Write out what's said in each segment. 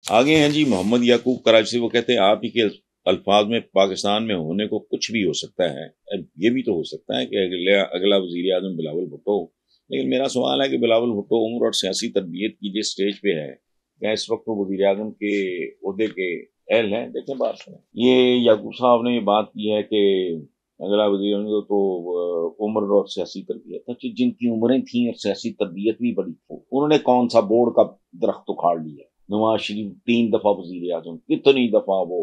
आगे हैं जी मोहम्मद याकूब कराची से। वो कहते हैं आप ही के अल्फाज में पाकिस्तान में होने को कुछ भी हो सकता है। अब ये भी तो हो सकता है कि अगला वजीर आजम बिलावल भुट्टो हो। लेकिन मेरा सवाल है कि बिलावल भुट्टो उम्र और सियासी तरबियत की जिस स्टेज पे है, क्या इस वक्त वो वजीर आजम के ओहदे के अहल हैं? देखें बात सुने। ये याकूब साहब ने ये बात की है कि अगला वजीर आजम तो उम्र और सियासी तरबियत, अच्छा जिनकी उम्रें थी और सियासी तरबियत भी बड़ी थी, उन्होंने कौन सा बोर्ड का दरख्त उखाड़ लिया? नवाज शरीफ 3 दफा वजीर आजम, कितनी दफा वो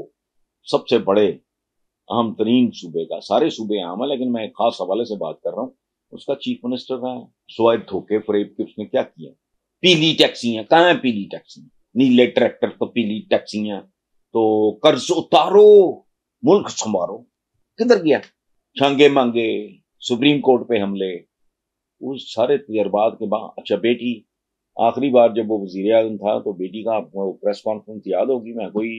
सबसे बड़े अहम तरीन सूबे का, सारे सूबे अहम है लेकिन मैं एक खास हवाले से बात कर रहा हूँ, उसका चीफ मिनिस्टर रहा है। स्वाइप धोखे फरेब के उसने क्या किया? पीली टैक्सियां, कहाँ है पीली टैक्सियां? नीले ट्रैक्टर तो पीली टैक्सियां, तो कर्ज उतारो मुल्क संवारो, किधर गया? छांगे मांगे, सुप्रीम कोर्ट पे हमले, उस सारे तजर्बात के बाद। अच्छा बेटी, आखिरी बार जब वो वजीर आजम था तो बेटी का आपको प्रेस कॉन्फ्रेंस याद होगी, मैं कोई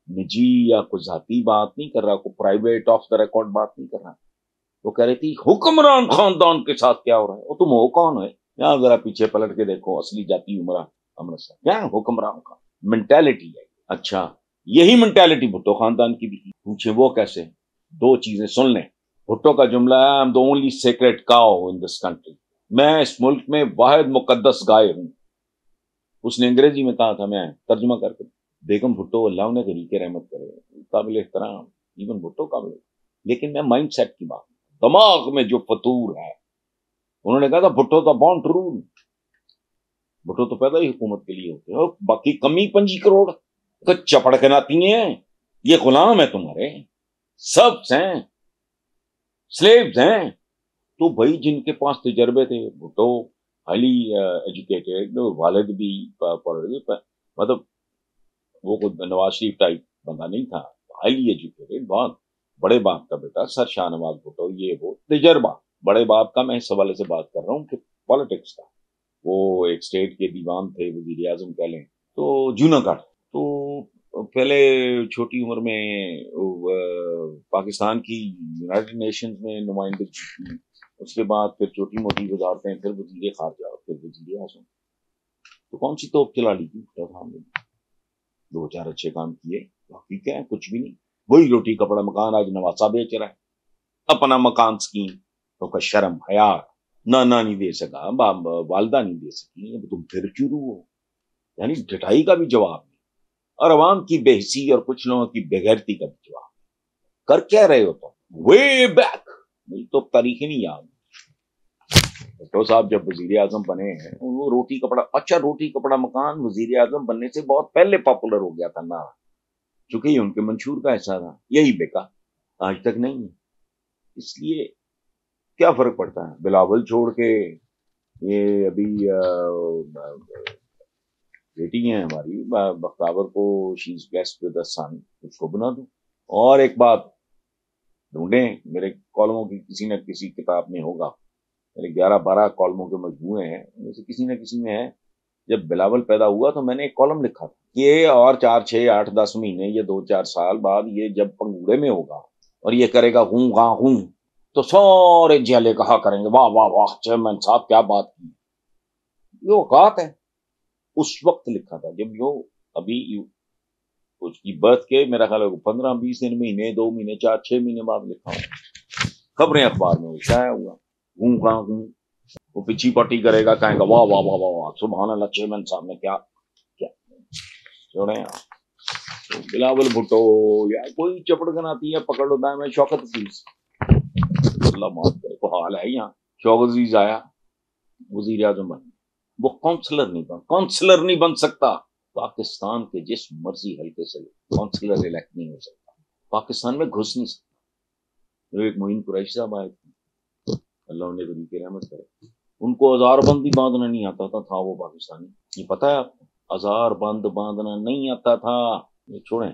निजी या कोई जाती बात नहीं कर रहा, कोई प्राइवेट ऑफ द रिकॉर्ड बात नहीं कर रहा। वो कह रही थी हुक्मरान खानदान के साथ क्या हो रहा है। वो तुम हो कौन है? यहाँ जरा पीछे पलट के देखो, असली जाति उमरा अमृतसर, क्या हुक्मरान का मेंटेलिटी है। अच्छा, यही मेंटेलिटी भुट्टो खानदान की भी थी। पूछे वो कैसे? दो चीजें सुन लें। भुट्टो का जुमला है, I am the only sacred cow in this country, मैं इस मुल्क में वाहिद मुकद्दस गाय हूं। उसने अंग्रेजी में कहा था, मैं तर्जुमा करके। बेगम भुट्टो अल्लाह उन्हें तरीके रहमत करे, काबिल एहतराम, इवन भुट्टो काबिल। लेकिन मैं माइंड सेट की बात, दिमाग में जो फतूर है, उन्होंने कहा था भुट्टो तो बॉर्न टू रूल, भुट्टो तो पैदा ही हुकूमत के लिए होते हो, बाकी कमी 5 करोड़ तो चपड़ के नाती हैं, ये गुलाम है तुम्हारे, सब हैं, स्लेव्स हैं। तो भाई जिनके पास तजर्बे थे, भुट्टो हाईली एजुकेटेड, वालिद भी मतलब वो नवाज शरीफ टाइप बंदा नहीं था, हाईली एजुकेटेड, बहुत बड़े बाप का बेटा, सर शाहनवाज भुट्टो, ये वो तजर्बा बड़े बाप का। मैं इस हवाले से बात कर रहा हूँ कि पॉलिटिक्स का, वो एक स्टेट के दीवान थे, वजीर आजम कह लें तो जूनागढ़। तो पहले छोटी उम्र में पाकिस्तान की यूनाइटेड नेशंस में नुमाइंदगी की, उसके बाद फिर छोटी मोटी वजारतें, फिर वजीर खारजा, फिर वजीर आजम। तो कौन सी तोप चला ली थी? दो चार अच्छे काम किए, बाकी क्या है? कुछ भी नहीं। वही रोटी कपड़ा मकान आज नवासा बेच रहा है, अपना मकान स्कीम तो का शर्म हया, नाना नहीं दे सका, वालदा नहीं दे सकी, अब तुम फिर शुरू हो। यानी ढटाई का भी जवाब नहीं, और अवाम की बेहसी और कुछ लोगों की बेगैरती का भी जवाब। कर क्या रहे हो तुम? वे बैक, मुझे तो तारीख ही नहीं याद। भुट्टो साहब जब वजीर आजम बने हैं, वो रोटी कपड़ा, अच्छा रोटी कपड़ा मकान वजीर आजम बनने से बहुत पहले पॉपुलर हो गया था ना, चूंकि ये उनके मंशूर का हिस्सा था, यही बेका, आज तक नहीं है। इसलिए क्या फर्क पड़ता है? बिलावल छोड़ के ये अभी बेटी है हमारी बख्तावर को, she is blessed with a son, उसको बना दो। और एक बात ढूंढें, मेरे कॉलमों की किसी न किसी किताब में होगा, मेरे 11-12 कॉलमों के मजमूए हैं, उनमें से किसी न किसी में है। जब बिलावल पैदा हुआ तो मैंने एक कॉलम लिखा था कि ये और 4, 6, 8, 10 महीने, ये 2-4 साल बाद ये जब पंगूड़े में होगा और ये करेगा हूं गा हूं, तो सारे जेले कहा करेंगे वाह वाह वाह चेयरमैन साहब क्या बात की। ये औकात है। उस वक्त लिखा था जब यो अभी उसकी बर्थ के मेरा ख्याल 15-20 दिन, महीने, 2 महीने, 4-6 महीने बाद लिखा हूं। खबरें अखबार में छाया हुआ, हूं गा हूं। वो पिछी पट्टी करेगा, कहेगा वाह वाह वाह वाह वाह सुभान अल्लाह चेयरमैन साहब ने क्या क्या छोड़े। तो बिलावल भुट्टो या कोई चपड़ गनाती है पकड़ होता है। मैं शौकत अजीज, अल्लाह माफ करे, को हाल है यहाँ। शौकत अजीज आया वजीर आजम बन, वो काउंसलर नहीं बन सकता। पाकिस्तान के जिस मर्जी हल्के से काउंसलर इलेक्ट नहीं हो सकता, पाकिस्तान में घुस नहीं सकता। जो एक मोइन कुरैशी साहब आए थे, अल्लाह उन्हें तरीके रहमत करे, उनको हजार बंदी बांधना नहीं आता था वो पाकिस्तानी, ये पता है आपको? हजार बंद बांधना नहीं आता था। ये छोड़ें,